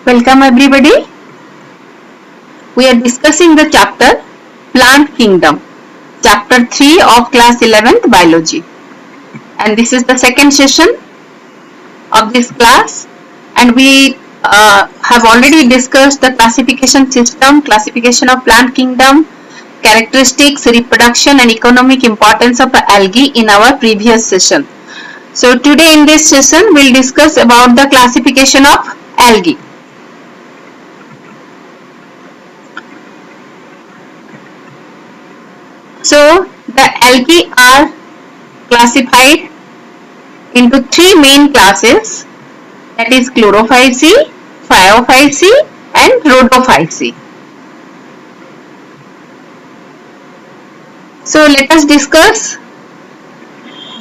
Welcome everybody. We are discussing the chapter Plant Kingdom, chapter 3 of class 11th biology, and this is the second session of this class, and we have already discussed the classification system, classification of plant kingdom, characteristics, reproduction and economic importance of algae in our previous session. So today in this session we will discuss about the classification of algae. So the algae are classified into three main classes, that is chlorophyceae, phaeophyceae and rhodophyceae. So let us discuss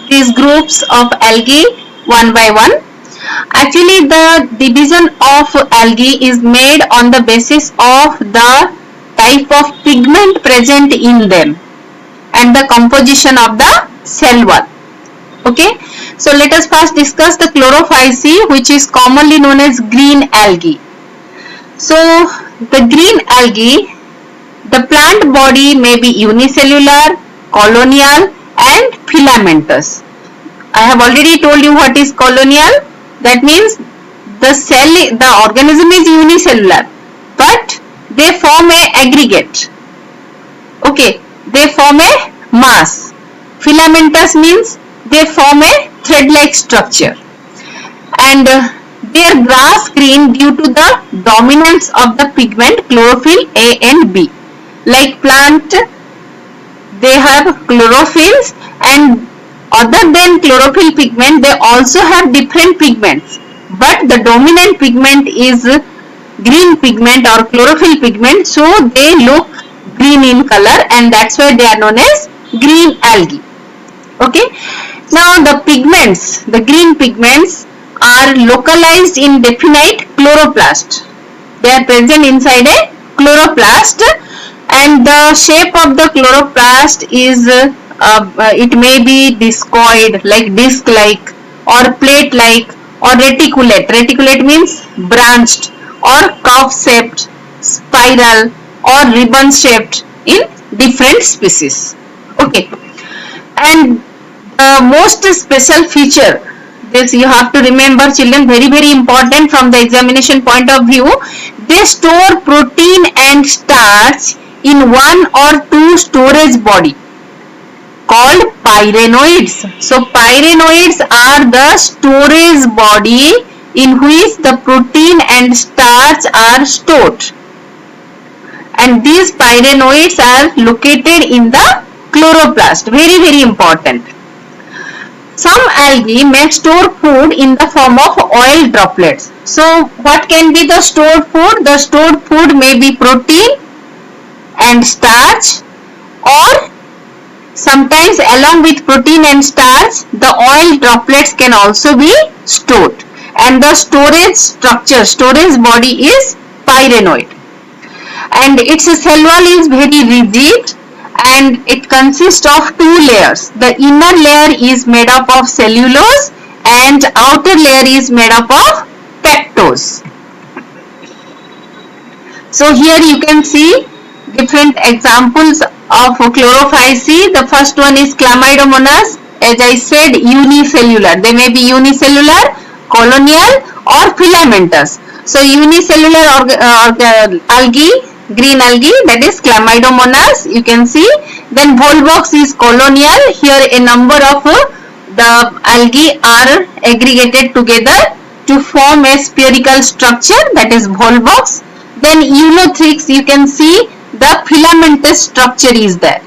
these groups of algae one by one. Actually the division of algae is made on the basis of the type of pigment present in them and the composition of the cell wall. Okay, so let us first discuss the chlorophyceae, which is commonly known as green algae. So the green algae, the plant body may be unicellular, colonial and filamentous. I have already told you what is colonial. That means the organism is unicellular, but they form a aggregate. Okay, they form a mass. Filamentous means they form a thread-like structure, and they are grass green due to the dominance of the pigment chlorophyll A and B. Like plant, they have chlorophylls, and other than chlorophyll pigment they also have different pigments, but the dominant pigment is green pigment or chlorophyll pigment, so they look green in color, and that's why they are known as green algae. Okay, now the pigments, the green pigments are localized in definite chloroplast. They are present inside a chloroplast, and the shape of the chloroplast is it may be discoid, like disc-like, or plate-like, or reticulate. Reticulate means branched, or cup-shaped, spiral, or ribbon-shaped in different species. Okay, and the most special feature, this you have to remember children, very important from the examination point of view, they store protein and starch in one or two storage body called pyrenoids. So pyrenoids are the storage body in which the protein and starch are stored, and these pyrenoids are located in the chloroplast. Very important. Some algae may store food in the form of oil droplets. So what can be the stored food? The stored food may be protein and starch, or sometimes along with protein and starch the oil droplets can also be stored, and the storage structure, storage body is pyrenoid, and its cell wall is very rigid, and it consists of two layers. The inner layer is made up of cellulose and outer layer is made up of pectose. So here you can see different examples of chlorophyceae. The first one is Chlamydomonas. As I said, unicellular. They may be unicellular, colonial or filamentous. So unicellular algae, green algae, that is Chlamydomonas, you can see. Then Volvox is colonial. Here a number of the algae are aggregated together to form a spherical structure, that is Volvox. Then Eulothrix, you can see the filamentous structure is there.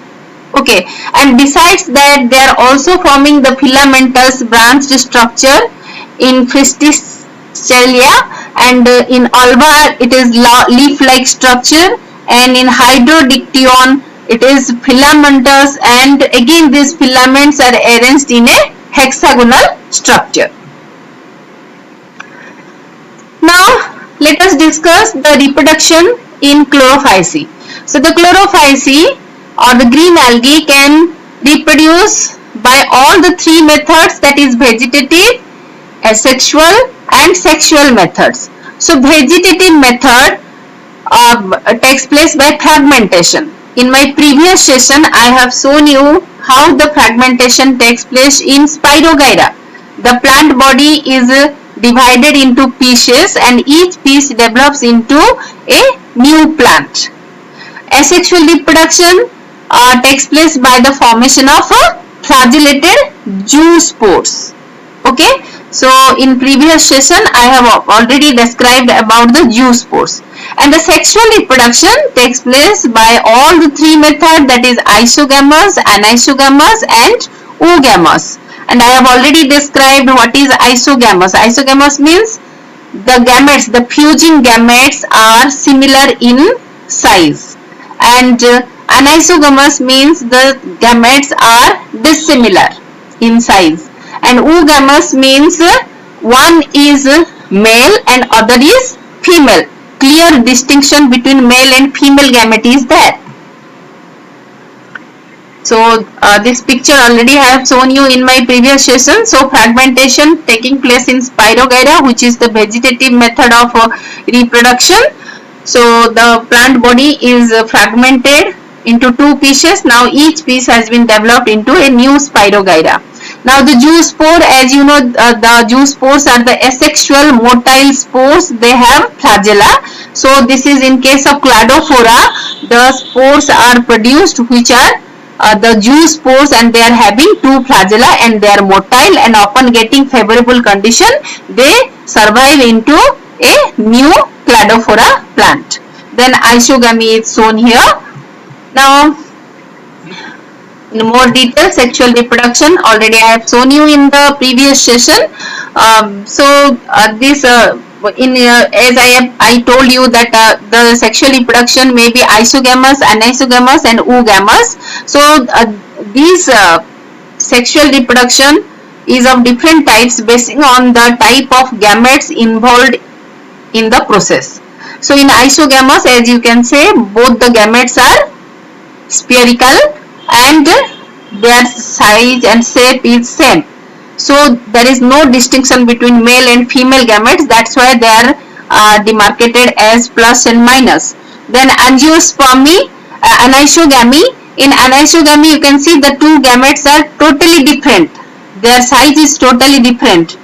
Okay, and besides that they are also forming the filamentous branched structure in Festicella, and in Alba it is leaf-like structure, and in Hydrodictyon it is filamentous, and again these filaments are arranged in a hexagonal structure. Now let us discuss the reproduction in chlorophyceae. So the chlorophyceae or the green algae can reproduce by all the three methods, that is vegetative, asexual and sexual methods. So vegetative method takes place by fragmentation. In my previous session, I have shown you how the fragmentation takes place in Spirogyra. The plant body is divided into pieces and each piece develops into a new plant. Asexual reproduction takes place by the formation of flagellated zoospores. Okay, so in previous session I have already described about the zoospores. And the sexual reproduction takes place by all the three methods, that is isogamous, anisogamous and oogamous. And I have already described what is isogamous. Isogamous means the gametes, the fusing gametes are similar in size, and anisogamous means the gametes are dissimilar in size, and oogamous means one is male and other is female. Clear distinction between male and female gamete is there. So this picture already I have shown you in my previous session. So fragmentation taking place in Spirogyra, which is the vegetative method of reproduction. So the plant body is fragmented into two pieces. Now each piece has been developed into a new Spirogyra. Now the zoospore, as you know, the zoospores are the asexual motile spores. They have flagella. So this is in case of Cladophora, the spores are produced which are the zoospores, and they are having two flagella and they are motile, and upon getting favorable condition they survive into a new Cladophora plant. Then isogamy is shown here. Now in more detail, sexual reproduction already I have shown you in the previous session. As I told you that the sexual reproduction may be isogamous, anisogamous and oogamous. So these sexual reproduction is of different types based on the type of gametes involved in the process. So in isogamous, as you can say, both the gametes are spherical and their size and shape is same. So there is no distinction between male and female gametes. That's why they are demarcated as plus and minus. Then angiospermy, anisogamy. In anisogamy, you can see the two gametes are totally different. Their size is totally different.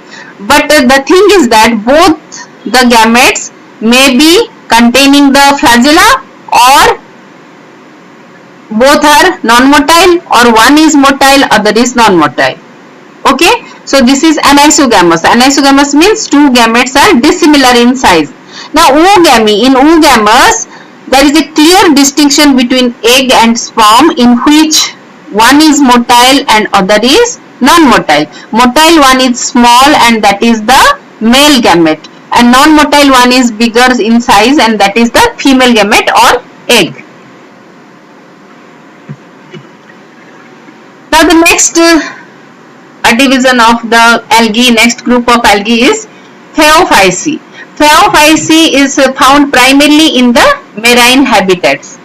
But the thing is that both the gametes may be containing the flagella, or both are non-motile, or one is motile, other is non-motile. Okay, so this is anisogamous. Anisogamous means two gametes are dissimilar in size. Now oogamy, in oogamous there is a clear distinction between egg and sperm, in which one is motile and other is non-motile. Motile one is small and that is the male gamete, and non-motile one is bigger in size and that is the female gamete or egg. Now the next division of the algae, next group of algae is Phaeophyceae. Phaeophyceae is found primarily in the marine habitats,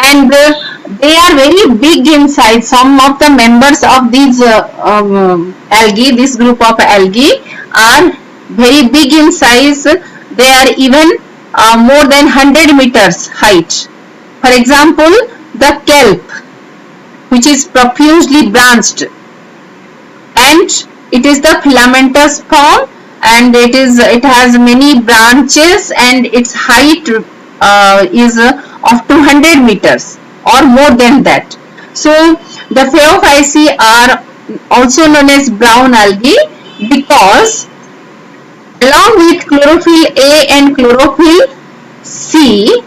and they are very big in size. Some of the members of these algae, this group of algae, are very big in size. They are even more than 100 meters height. For example, the kelp, which is profusely branched, and it is the filamentous form, and it has many branches, and its height is of 200 meters or more than that. So the Phaeophyceae are also known as brown algae because along with chlorophyll A and chlorophyll C,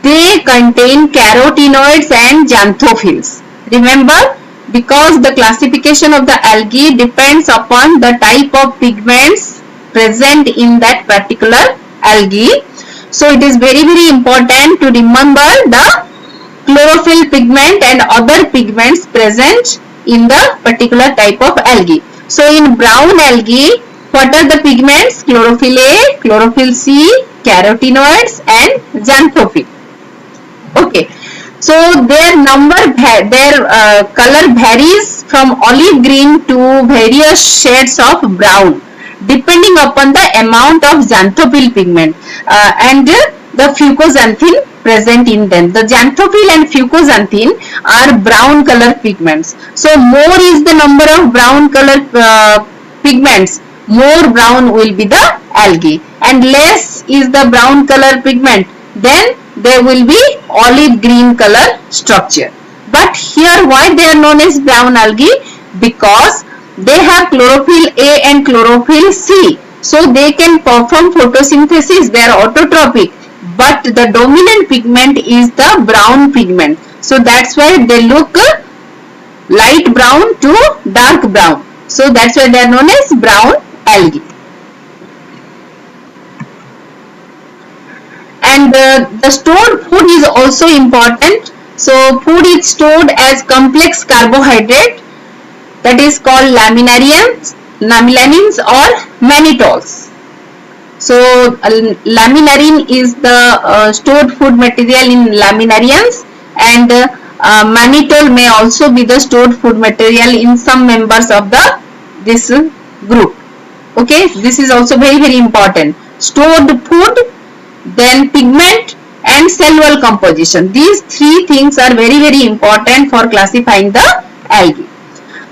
they contain carotenoids and xanthophylls. Remember, because the classification of the algae depends upon the type of pigments present in that particular algae. So it is very important to remember the chlorophyll pigment and other pigments present in the particular type of algae. So in brown algae, what are the pigments? Chlorophyll A, chlorophyll C, carotenoids and xanthophylls. Okay. So their color varies from olive green to various shades of brown, depending upon the amount of xanthophyll pigment and the fucoxanthin present in them. The xanthophyll and fucoxanthin are brown color pigments. So more is the number of brown color pigments, more brown will be the algae, and less is the brown color pigment, then there will be olive green color structure. But here why they are known as brown algae? Because they have chlorophyll A and chlorophyll C, so they can perform photosynthesis, they are autotrophic, but the dominant pigment is the brown pigment, so that's why they look light brown to dark brown, so that's why they are known as brown algae. And the stored food is also important. So food is stored as complex carbohydrate, that is called laminarins or mannitols. So laminarin is the stored food material in laminarians, and mannitol may also be the stored food material in some members of this group. Okay, this is also very important. Stored food, then pigment and cell wall composition. These three things are very important for classifying the algae.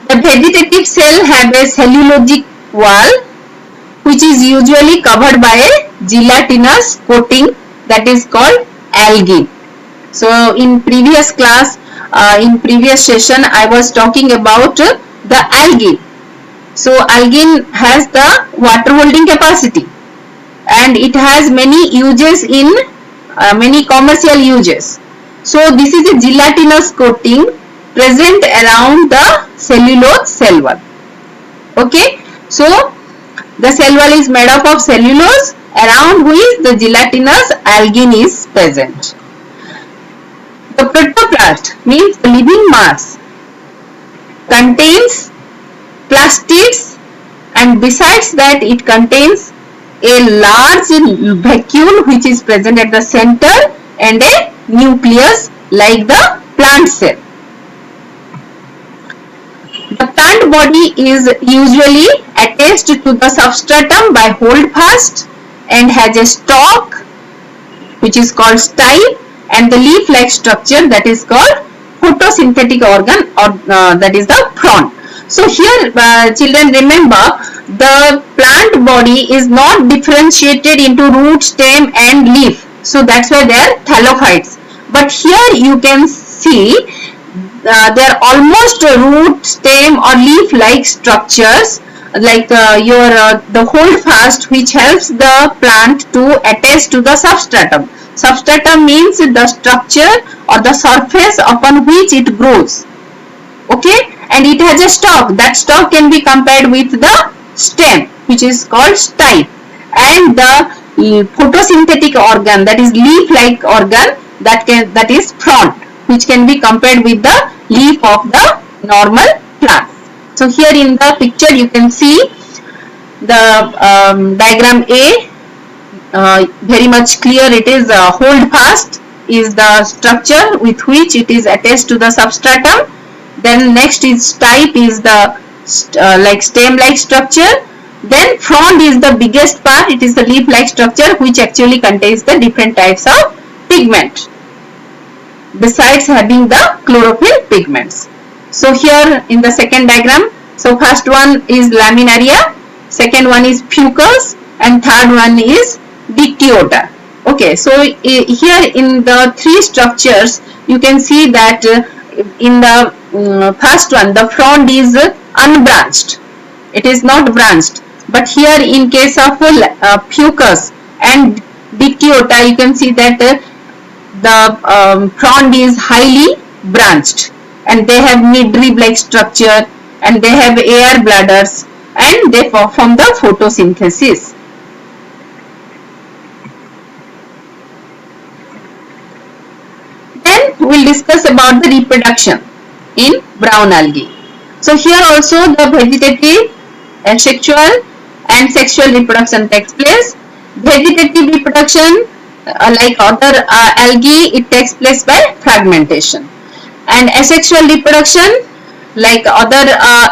The vegetative cell have a cellulosic wall which is usually covered by a gelatinous coating that is called algin. So in previous class, in previous session, I was talking about the algae. So algin has the water holding capacity and it has many uses in many commercial uses. So this is a gelatinous coating present around the cellulose cell wall. Okay, so the cell wall is made up of cellulose around which the gelatinous algin is present. The protoplast means the living mass contains plastids, and besides that it contains a large vacuole which is present at the center and a nucleus like the plant cell. The plant body is usually attached to the substratum by holdfast and has a stalk which is called style and the leaf-like structure that is called photosynthetic organ, or that is the frond. So here children, remember, the plant body is not differentiated into root, stem and leaf, so that's why they are thallophytes. But here you can see they are almost root, stem or leaf like structures, like the holdfast which helps the plant to attach to the substratum. Substratum means the structure or the surface upon which it grows. Okay, and it has a stalk. That stalk can be compared with the stem which is called style, and the photosynthetic organ, that is leaf like organ, that is frond, which can be compared with the leaf of the normal plant. So here in the picture you can see the diagram A, very much clear. It is holdfast is the structure with which it is attached to the substratum. Then next is stipe is the like stem like structure. Then frond is the biggest part. It is the leaf like structure which actually contains the different types of pigment besides having the chlorophyll pigments. So here in the second diagram, so first one is laminaria, second one is fucus, and third one is dictyota. Okay, so here in the three structures you can see that in the first one the frond is unbranched, it is not branched, but here in case of fucus and dictyota you can see that the frond is highly branched and they have midrib like structure and they have air bladders and they perform the photosynthesis. Then we will discuss about the reproduction in brown algae. So here also the vegetative, asexual and sexual reproduction takes place. Vegetative reproduction, like other algae, it takes place by fragmentation, and asexual reproduction like other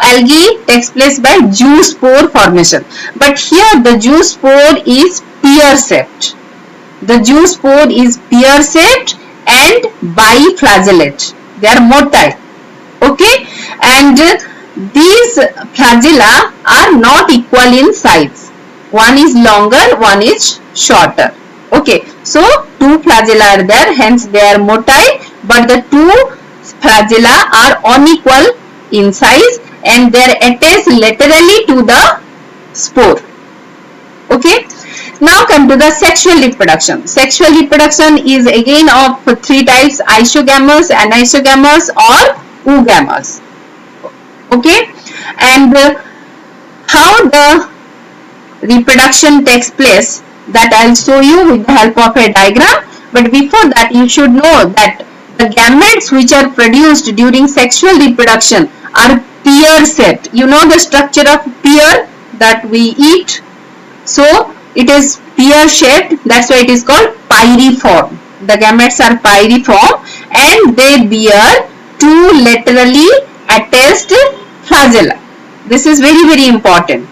algae takes place by zoospore formation, but here the zoospore is pear shaped. The zoospore is pear shaped and biflagellate. They are motile. Okay, and these flagella are not equal in size. One is longer, one is shorter. Okay, so two flagella are there, hence they are motile, but the two flagella are unequal in size and they are attached laterally to the spore. Okay, now come to the sexual reproduction. Sexual reproduction is again of three types: isogamous, anisogamous, or oogamous. Okay, and how the reproduction takes place, that I'll show you with the help of a diagram. But before that, you should know that the gametes which are produced during sexual reproduction are pear shaped. You know the structure of pear that we eat. So it is pear shaped, that's why it is called pyriform. The gametes are pyriform and they bear two laterally attached flagella. This is very important.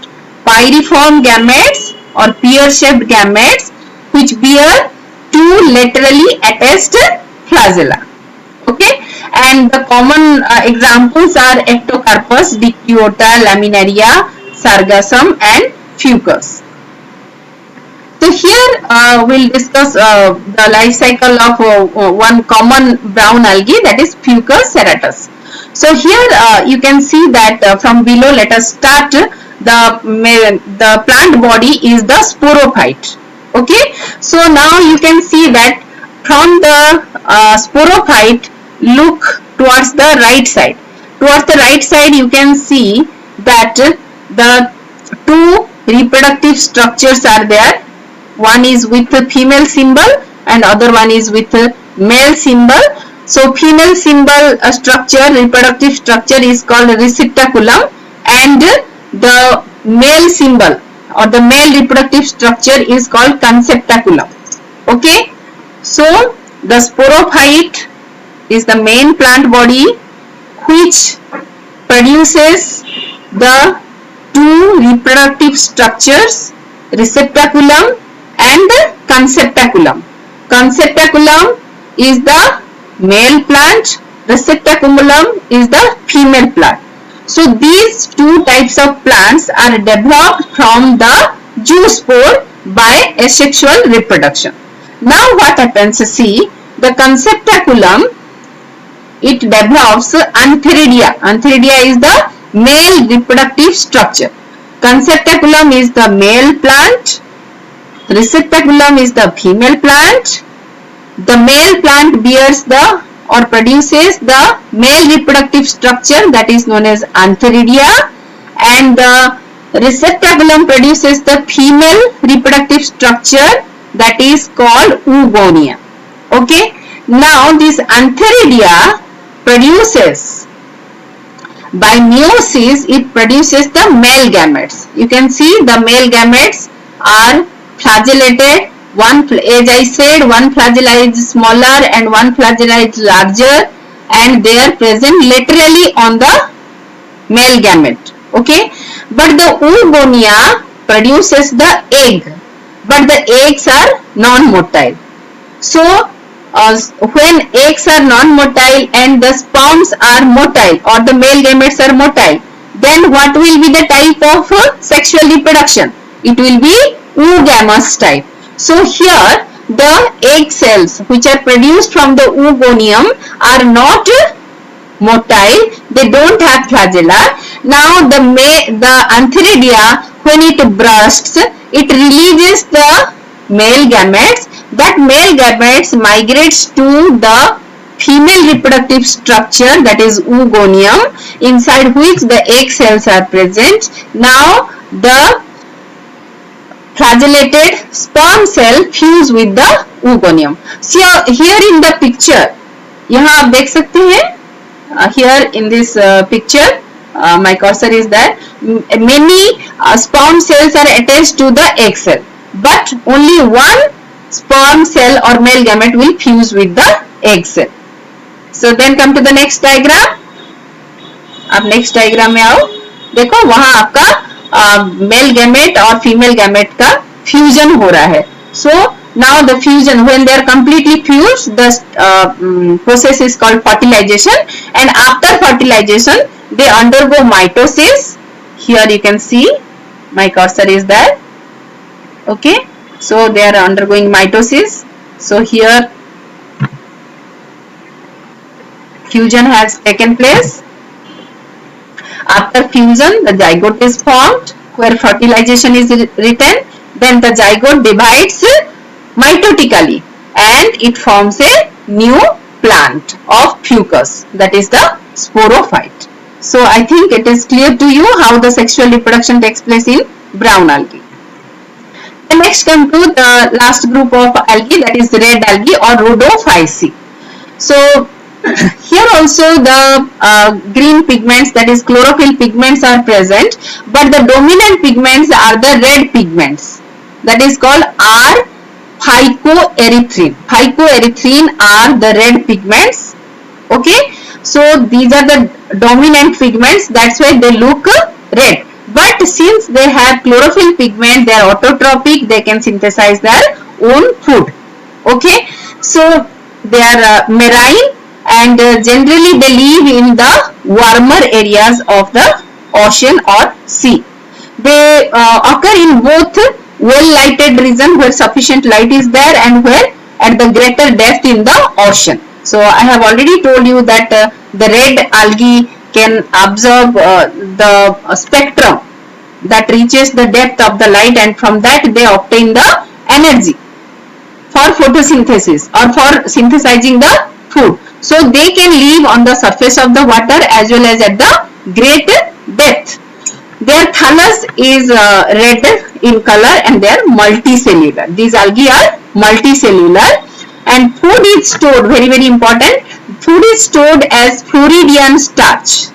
Pyriform gametes or pear shaped gametes which bear two laterally attached flagella. Okay, and the common examples are Ectocarpus, Dictyota, Laminaria, Sargassum and Fucus. So here we'll discuss the life cycle of one common brown algae, that is Fucus serratus. So here you can see that from below, let us start. The plant body is the sporophyte. Okay, so now you can see that from the sporophyte, look towards the right side. Towards the right side you can see that the two reproductive structures are there. One is with the female symbol and other one is with the male symbol. So female symbol structure, reproductive structure is called receptaculum, and the male symbol or the male reproductive structure is called conceptaculum. Okay, so the sporophyte is the main plant body which produces the two reproductive structures, receptaculum and conceptaculum. Conceptaculum is the male plant, receptaculum is the female plant. So these two types of plants are developed from the zoospore by asexual reproduction. Now what happens? See, the conceptaculum, it develops antheridia. Antheridia is the male reproductive structure. Conceptaculum is the male plant, receptaculum is the female plant. The male plant bears the or produces the male reproductive structure, that is known as antheridia, and the receptaculum produces the female reproductive structure, that is called oogonia. Okay, now this antheridia produces, by meiosis, it produces the male gametes. You can see the male gametes are flagellated. One, as I said, one flagella is smaller and one flagella is larger, and they are present laterally on the male gamete. Okay, but the oogonia produces the egg, but the eggs are non-motile. So when eggs are non-motile and the sperms are motile or the male gametes are motile, then what will be the type of sexual reproduction? It will be oogamous type. So here the egg cells which are produced from the oogonium are not motile, they don't have flagella. Now the antheridia, when it bursts, it releases the male gametes. That male gametes migrates to the female reproductive structure, that is oogonium, inside which the egg cells are present. Now the flagellated sperm cell fuse with the oogonium. So here in the picture, यहाँ आप देख सकते हैं, here in this picture, my cursor is there. Many sperm cells are attached to the egg cell, but only one sperm cell or male gamete will fuse with the egg cell. So then come to the next diagram. आप next diagram में आओ, देखो वहां आपका male gamete और female gamete का fusion हो रहा है. So now the fusion, when they are completely fused, the process is called fertilization, and after fertilization they undergo mitosis. Here you can see my cursor is there. Okay, so they are undergoing mitosis. So here fusion has taken place. After fusion the zygote is formed where fertilization is written. Then the zygote divides mitotically and it forms a new plant of fucus, that is the sporophyte. So I think it is clear to you how the sexual reproduction takes place in brown algae. The next come to the last group of algae, that is red algae or rhodophyceae. So here also the green pigments, that is chlorophyll pigments, are present, but the dominant pigments are the red pigments, that is called R phycoerythrin. Phycoerythrin are the red pigments. Okay, so these are the dominant pigments, that's why they look red. But since they have chlorophyll pigment, they are autotrophic, they can synthesize their own food. Okay, so they are marine, and generally they live in the warmer areas of the ocean or sea. They occur in both well lighted region where sufficient light is there and where at the greater depth in the ocean. So I have already told you that the red algae can absorb the spectrum that reaches the depth of the light, and from that they obtain the energy for photosynthesis or for synthesizing the food. So they can live on the surface of the water as well as at the great depth. Their thallus is red in color and they are multicellular. These algae are multicellular, and food is stored, very very important, food is stored as Floridian starch.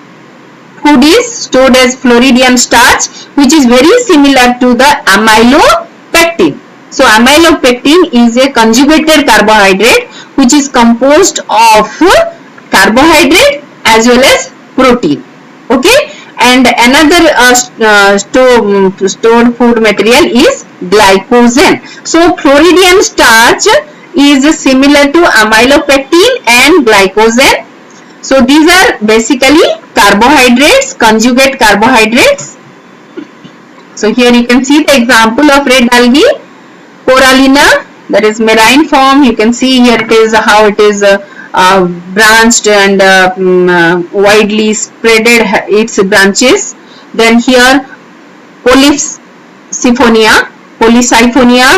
Food is stored as Floridian starch, which is very similar to the amylopectin. So amylopectin is a conjugated carbohydrate which is composed of carbohydrate as well as protein. Okay, and another stored food material is glycogen. So Floridian starch is similar to amylopectin and glycogen. So these are basically carbohydrates, conjugate carbohydrates. So here you can see the example of red algae, Corallina, that is marine form. You can see here it is how it is branched and widely spreaded its branches. Then here Polysiphonia.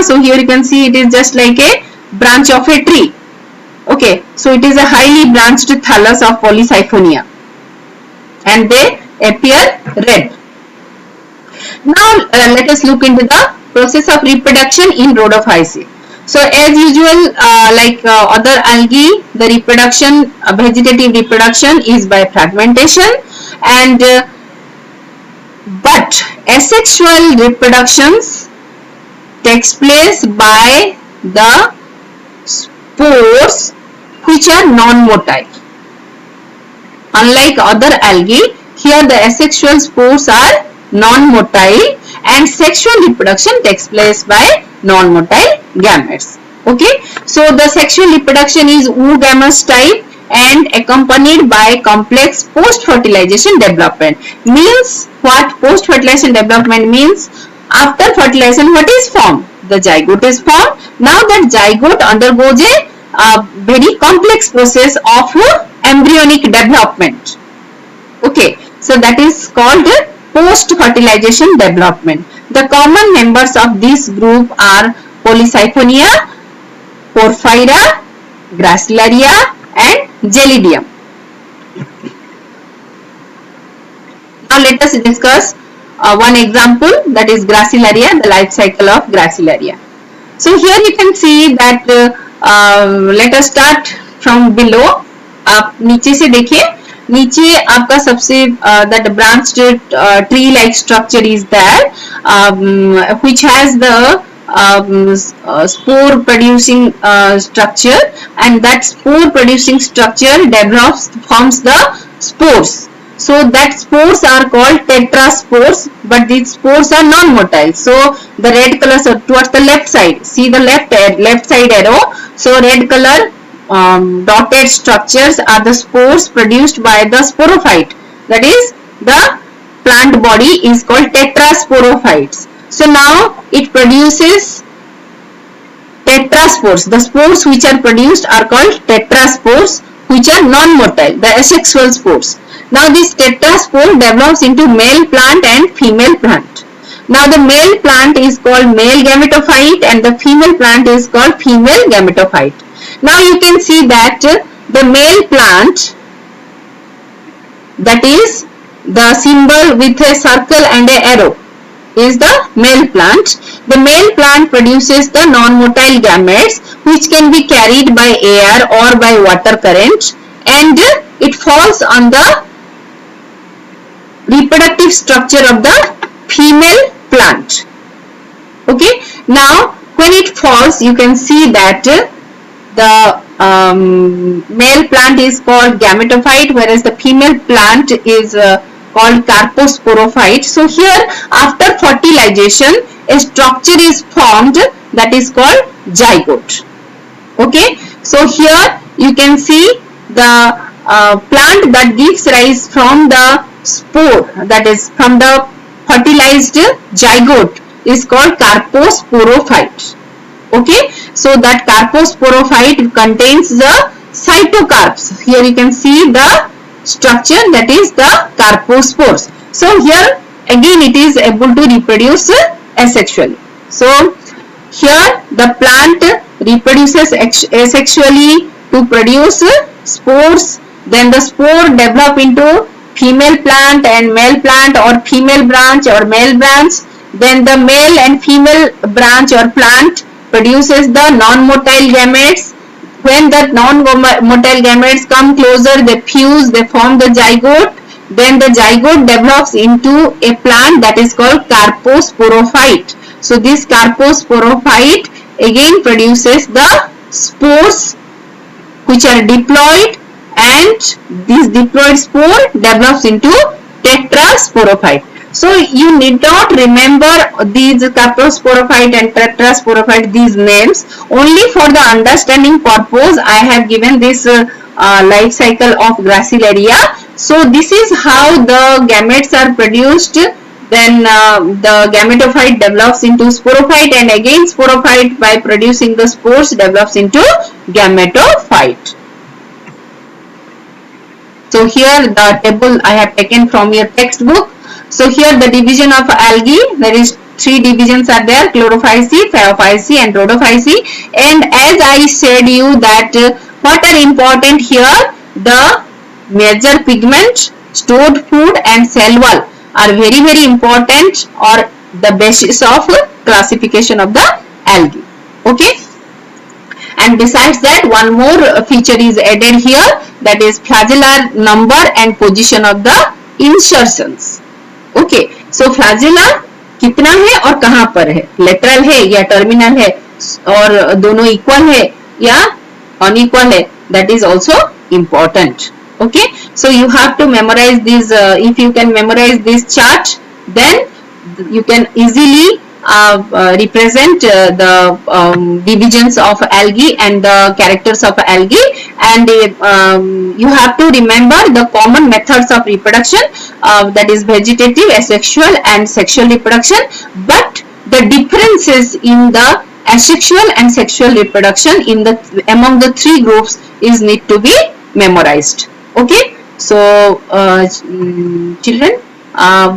So here you can see it is just like a branch of a tree. Okay, so it is a highly branched thallus of Polysiphonia, and they appear red. Now let us look into the process of reproduction in Rhodophyceae. So as usual, like other algae, the reproduction, vegetative reproduction is by fragmentation, and but asexual reproductions takes place by the spores which are non-motile. Unlike other algae, here the asexual spores are non-motile and sexual reproduction takes place by non-motile gametes. Okay, so the sexual reproduction is oogamous type and accompanied by complex post-fertilization development. Means what post-fertilization development means? After fertilization, what is formed? The zygote is formed. Now that zygote undergoes a very complex process of embryonic development. Okay, so that is called post-fertilization development. The common members of this group are Polysiphonia, Porphyra, Gracilaria and Gelidium. Now let us discuss one example, that is Gracilaria, the life cycle of Gracilaria. So here you can see that let us start from below. आप नीचे से देखिए, नीचे आपका सबसे that branched tree like structure is there, which has the spore producing structure, and that spore producing structure forms the spores. So that spores are called tetraspores, but these spores are non-motile. So the red color, so towards the left side, see the left side arrow. So red color dotted structures are the spores produced by the sporophyte. That is, the plant body is called tetrasporophytes. So now it produces tetraspores. The spores which are produced are called tetraspores, which are non-motile, the asexual spores. Now this tetraspore develops into male plant and female plant. Now the male plant is called male gametophyte and the female plant is called female gametophyte. Now you can see that the male plant, that is the symbol with a circle and an arrow, is the male plant. The male plant produces the non-motile gametes which can be carried by air or by water current, and it falls on the reproductive structure of the female plant. Okay, now when it falls, you can see that the male plant is called gametophyte, whereas the female plant is called carposporophyte. So here, after fertilization, a structure is formed that is called zygote. Okay, so here you can see the plant that gives rise from the spore, that is from the fertilized zygote, is called carposporophyte. Okay, so that carposporophyte contains the cytocarps. Here you can see the structure, that is the carpospores. So here again it is able to reproduce asexually. So here the plant reproduces asexually to produce spores. Then the spore develop into female plant and male plant, or female branch or male branch. Then the male and female branch or plant produces the non-motile gametes. When the non-motile gametes come closer, they fuse, they form the zygote. Then the zygote develops into a plant that is called carposporophyte. So this carposporophyte again produces the spores which are diploid, and this diploid spore develops into tetrasporophyte. So you need not remember these carposporophyte and tetrasporophyte, these names. Only for the understanding purpose I have given this life cycle of Gracilaria. So this is how the gametes are produced. Then the gametophyte develops into sporophyte, and again sporophyte by producing the spores develops into gametophyte. So here the table I have taken from your textbook. So here the division of algae, there is 3 divisions are there: chlorophyceae, phaeophyceae and rhodophyceae. And as I said you that what are important here, the major pigment, stored food and cell wall are very important, or the basis of classification of the algae. Okay, and besides that one more feature is added here, that is flagellar number and position of the insertions. Okay, so flagella कितना है और कहां पर है, lateral है या terminal है, और दोनों इक्वल है या अनइक्वल है, that is also important. Okay, so you have to memorize these. If you can memorize this chart, then you can easily represent the divisions of algae and the characters of algae, and you have to remember the common methods of reproduction, that is vegetative, asexual and sexual reproduction, but the differences in the asexual and sexual reproduction in the among the 3 groups is need to be memorized. Okay, so children,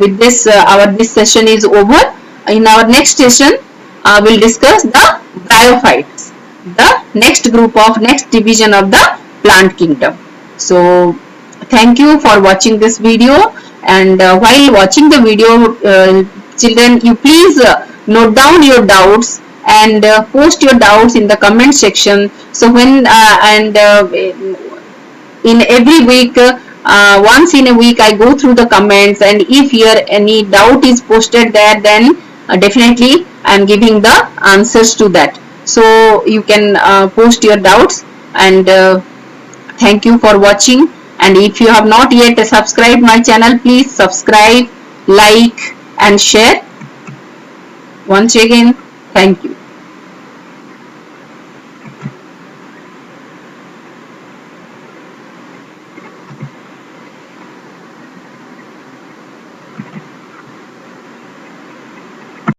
with this this session is over. In our next session we'll discuss the bryophytes, the next division of the plant kingdom. So thank you for watching this video, and while watching the video, children, you please note down your doubts and post your doubts in the comment section. So when in every week, once in a week I go through the comments, and if here any doubt is posted there, then definitely I am giving the answers to that. So you can post your doubts, and thank you for watching, And if you have not yet subscribed my channel, please subscribe, like and share. Once again, thank you.